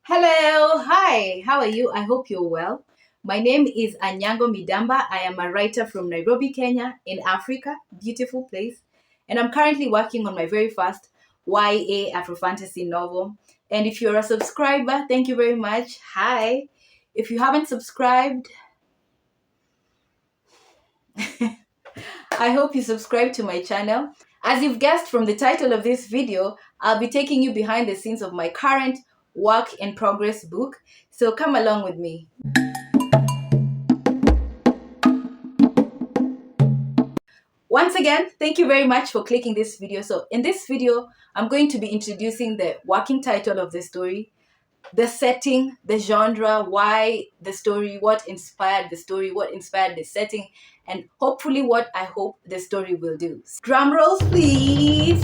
Hello, hi, how are you? I hope you're well. My name is Anyango Midamba. I am a writer from Nairobi, Kenya, in Africa, beautiful place. And I'm currently working on my very first YA Afro fantasy novel. And if you're a subscriber, thank you very much. Hi. If you haven't subscribed, I hope you subscribe to my channel. As you've guessed from the title of this video, I'll be taking you behind the scenes of my current work in progress book. So come along with me. Once again, thank you very much for clicking this video. So in this video, I'm going to be introducing the working title of the story, the setting, the genre, why the story, what inspired the story, what inspired the setting, and hopefully what I hope the story will do. Drum rolls, please.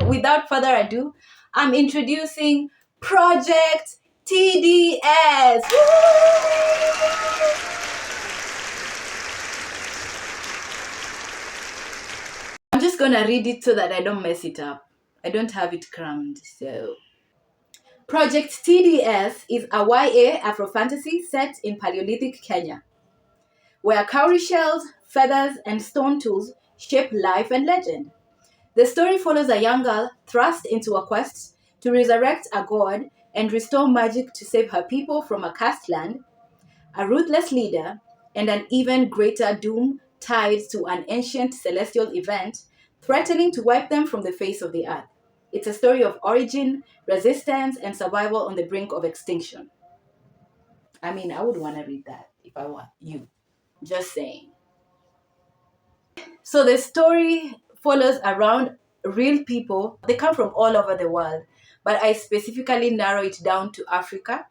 Without further ado, I'm introducing Project TDS. I'm just gonna read it so that I don't mess it up. I don't have it crammed, so. Project TDS is a YA Afro fantasy set in Paleolithic Kenya, where cowrie shells, feathers, and stone tools shape life and legend. The story follows a young girl thrust into a quest to resurrect a god and restore magic to save her people from a cursed land, a ruthless leader, and an even greater doom tied to an ancient celestial event threatening to wipe them from the face of the earth. It's a story of origin, resistance, and survival on the brink of extinction. I mean, I would want to read that if I were you. Just saying. So the story follows around real people. They come from all over the world, but I specifically narrow it down to Africa,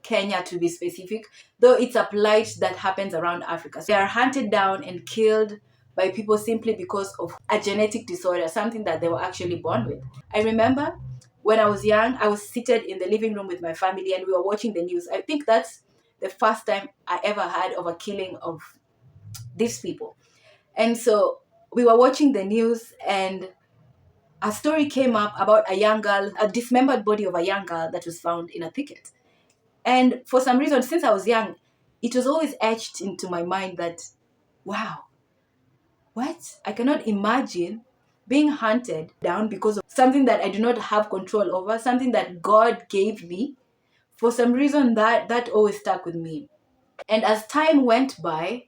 Kenya to be specific, though it's a plight that happens around Africa. So they are hunted down and killed by people simply because of a genetic disorder, something that they were actually born with. I remember when I was young, I was seated in the living room with my family and we were watching the news. I think that's the first time I ever heard of a killing of these people. And so we were watching the news and a story came up about a young girl, a dismembered body of a young girl that was found in a thicket. And for some reason, since I was young, it was always etched into my mind that, wow, what? I cannot imagine being hunted down because of something that I do not have control over, something that God gave me. For some reason, that always stuck with me. And as time went by,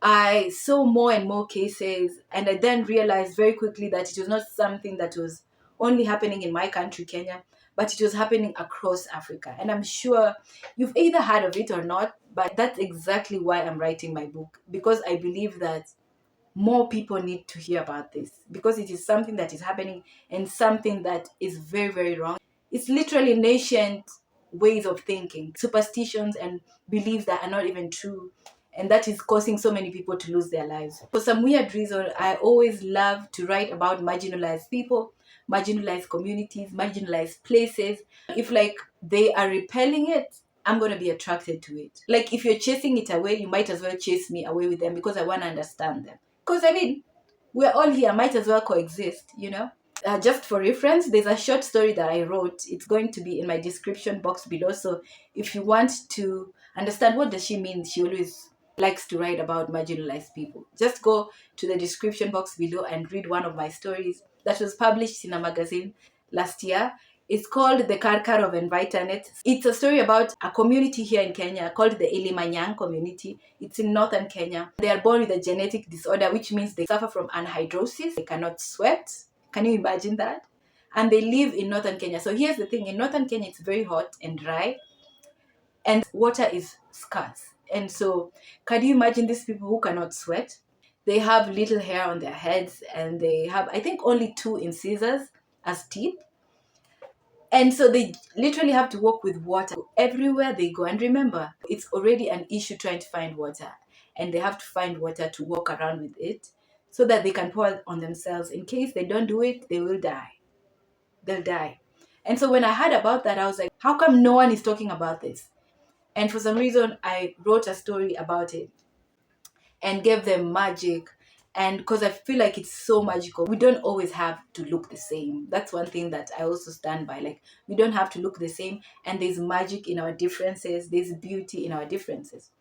I saw more and more cases, and I then realized very quickly that it was not something that was only happening in my country, Kenya, but it was happening across Africa. And I'm sure you've either heard of it or not, but that's exactly why I'm writing my book, because I believe that more people need to hear about this, because it is something that is happening and something that is very, very wrong. It's literally ancient ways of thinking, superstitions and beliefs that are not even true, and that is causing so many people to lose their lives. For some weird reason, I always love to write about marginalized people, marginalized communities, marginalized places. If like they are repelling it, I'm going to be attracted to it. Like if you're chasing it away, you might as well chase me away with them, because I want to understand them. Because I mean, we're all here, might as well coexist, you know? Just for reference, there's a short story that I wrote. It's going to be in my description box below. So if you want to understand what does she mean, she always likes to write about marginalized people, just go to the description box below and read one of my stories that was published in a magazine last year. It's called The Karkar of Envitanet. It's a story about a community here in Kenya called the Ilimanyang community. It's in northern Kenya. They are born with a genetic disorder, which means they suffer from anhidrosis. They cannot sweat. Can you imagine that? And they live in northern Kenya. So here's the thing. In northern Kenya, it's very hot and dry, and water is scarce. And so can you imagine these people who cannot sweat? They have little hair on their heads, and they have, I think, only 2 incisors as teeth. And so they literally have to walk with water everywhere they go. And remember, it's already an issue trying to find water. And they have to find water to walk around with it so that they can pour it on themselves. In case they don't do it, they will die. They'll die. And so when I heard about that, I was like, how come no one is talking about this? And for some reason, I wrote a story about it and gave them magic And because I feel like it's so magical, we don't always have to look the same. That's one thing that I also stand by. Like, we don't have to look the same, and there's magic in our differences, there's beauty in our differences.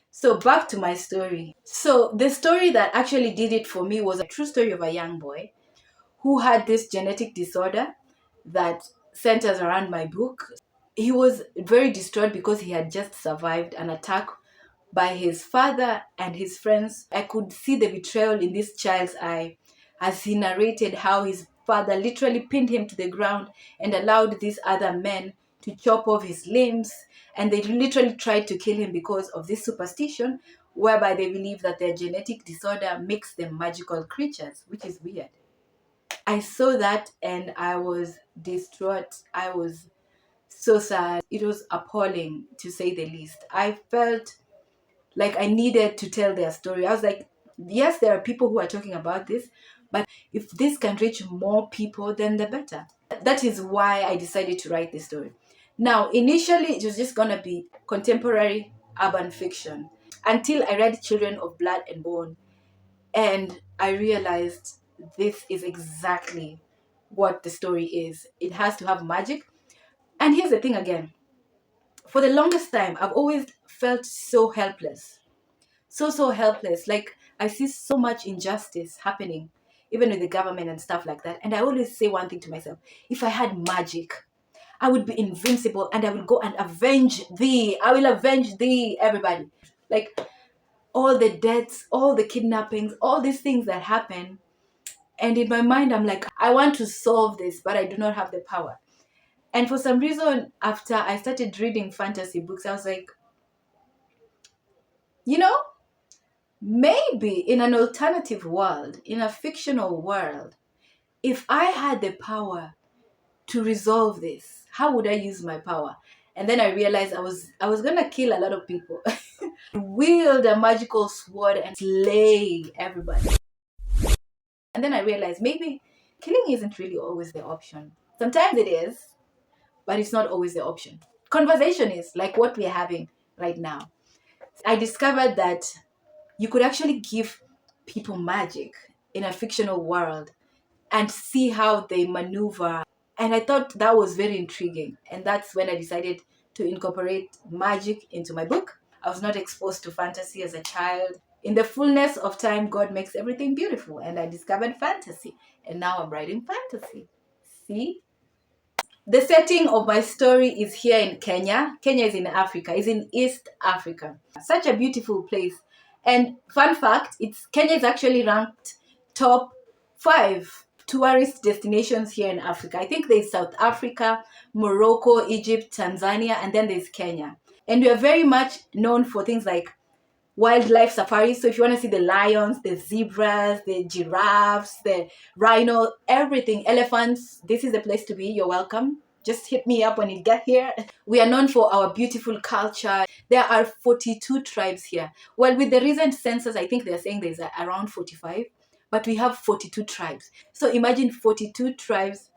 So, back to my story. So, the story that actually did it for me was a true story of a young boy who had this genetic disorder that centers around my book. He was very distraught because he had just survived an attack by his father and his friends. I could see the betrayal in this child's eye as he narrated how his father literally pinned him to the ground and allowed these other men to chop off his limbs. And they literally tried to kill him because of this superstition, whereby they believe that their genetic disorder makes them magical creatures, which is weird. I saw that and I was distraught. I was so sad. It was appalling, to say the least. I felt like I needed to tell their story. I was like, yes, there are people who are talking about this, but if this can reach more people, then the better. That is why I decided to write this story. Now, initially, it was just going to be contemporary urban fiction until I read Children of Blood and Bone. And I realized this is exactly what the story is. It has to have magic. And here's the thing again. For the longest time, I've always felt so helpless. So helpless. Like, I see so much injustice happening, even with the government and stuff like that. And I always say one thing to myself: if I had magic, I would be invincible and I will go and avenge thee. I will avenge thee, everybody. Like, all the deaths, all the kidnappings, all these things that happen. And in my mind, I'm like, I want to solve this, but I do not have the power. And for some reason, after I started reading fantasy books, I was like, you know, maybe in an alternative world, in a fictional world, if I had the power to resolve this, how would I use my power? And then I realized I was gonna kill a lot of people, wield a magical sword and slay everybody. And then I realized maybe killing isn't really always the option. Sometimes it is, but it's not always the option. Conversation is like what we're having right now. I discovered that you could actually give people magic in a fictional world and see how they maneuver. And I thought that was very intriguing. And that's when I decided to incorporate magic into my book. I was not exposed to fantasy as a child. In the fullness of time, God makes everything beautiful. And I discovered fantasy. And now I'm writing fantasy. See? The setting of my story is here in Kenya. Kenya is in Africa, is in East Africa. Such a beautiful place. And fun fact, Kenya is actually ranked top 5 tourist destinations here in Africa. I think there's South Africa, Morocco, Egypt, Tanzania, and then there's Kenya. And we are very much known for things like wildlife safaris. So if you want to see the lions, the zebras, the giraffes, the rhino, everything, elephants, this is the place to be. You're welcome. Just hit me up when you get here. We are known for our beautiful culture. There are 42 tribes here. Well, with the recent census, I think they're saying there's around 45, but we have 42 tribes. So imagine 42 tribes,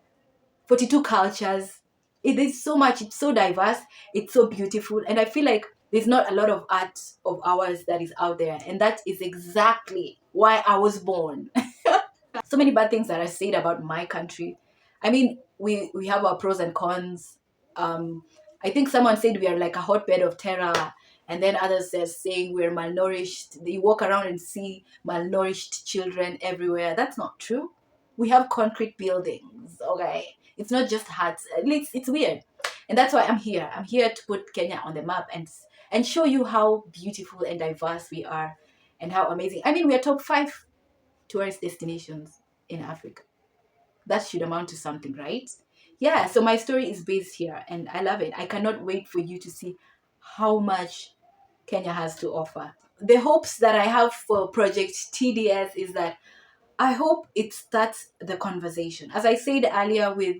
42 cultures. It is so much, it's so diverse, it's so beautiful. And I feel like there's not a lot of art of ours that is out there. And that is exactly why I was born. So many bad things that are said about my country. I mean, we have our pros and cons. I think someone said we are like a hotbed of terror, and then others are saying we're malnourished. They walk around and see malnourished children everywhere. That's not true. We have concrete buildings, okay? It's not just huts. It's weird. And that's why I'm here. I'm here to put Kenya on the map and show you how beautiful and diverse we are and how amazing. I mean, we are top 5 tourist destinations in Africa. That should amount to something, right? Yeah, so my story is based here and I love it. I cannot wait for you to see how much Kenya has to offer. The hopes that I have for Project TDS is that I hope it starts the conversation. As I said earlier with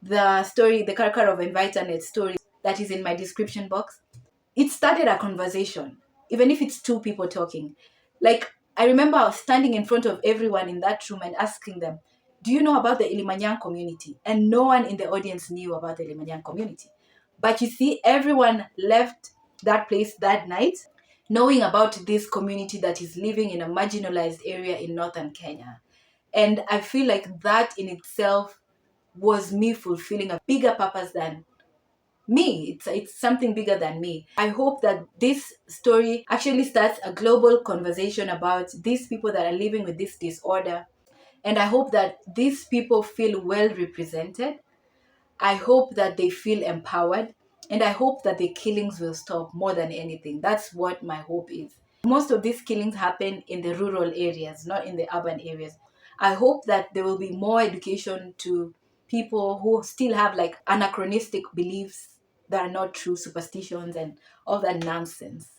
the story, the Karkar of Invitanet story that is in my description box, it started a conversation, even if it's 2 people talking. Like, I remember standing in front of everyone in that room and asking them, do you know about the Ilimanyang community? And no one in the audience knew about the Ilimanyang community. But you see, everyone left that place that night knowing about this community that is living in a marginalized area in northern Kenya. And I feel like that in itself was me fulfilling a bigger purpose than me. It's something bigger than me. I hope that this story actually starts a global conversation about these people that are living with this disorder. And I hope that these people feel well represented. I hope that they feel empowered, and I hope that the killings will stop more than anything. That's what my hope is. Most of these killings happen in the rural areas, not in the urban areas. I hope that there will be more education to people who still have like anachronistic beliefs that are not true, superstitions and all that nonsense.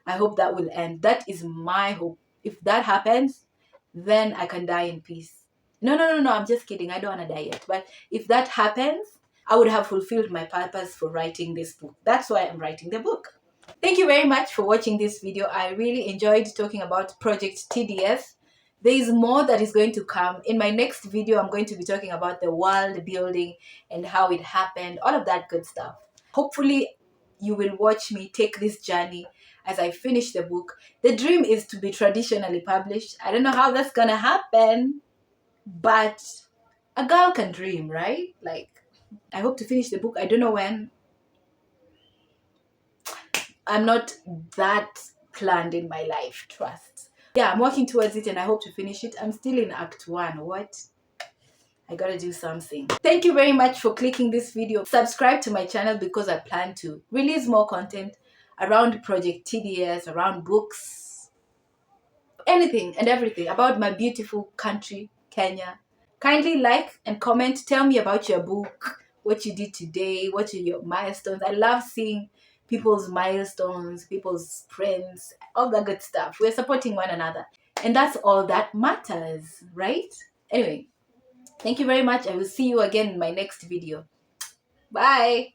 I hope that will end. That is my hope. If that happens, then I can die in peace. No, I'm just kidding. I don't want to die yet. But if that happens, I would have fulfilled my purpose for writing this book. That's why I'm writing the book. Thank you very much for watching this video. I really enjoyed talking about Project TDS. There is more that is going to come. In my next video, I'm going to be talking about the world building and how it happened, all of that good stuff. Hopefully, you will watch me take this journey as I finish the book. The dream is to be traditionally published. I don't know how that's gonna happen, but a girl can dream, right? Like, I hope to finish the book. I don't know when. I'm not that planned in my life, trust. Yeah, I'm working towards it and I hope to finish it. I'm still in Act 1. What? I gotta do something. Thank you very much for clicking this video. Subscribe to my channel because I plan to release more content around Project TDS, around books, anything and everything about my beautiful country, Kenya. Kindly like and comment. Tell me about your book, what you did today, what are your milestones. I love seeing people's milestones, people's friends, all that good stuff. We're supporting one another. And that's all that matters, right? Anyway, thank you very much. I will see you again in my next video. Bye.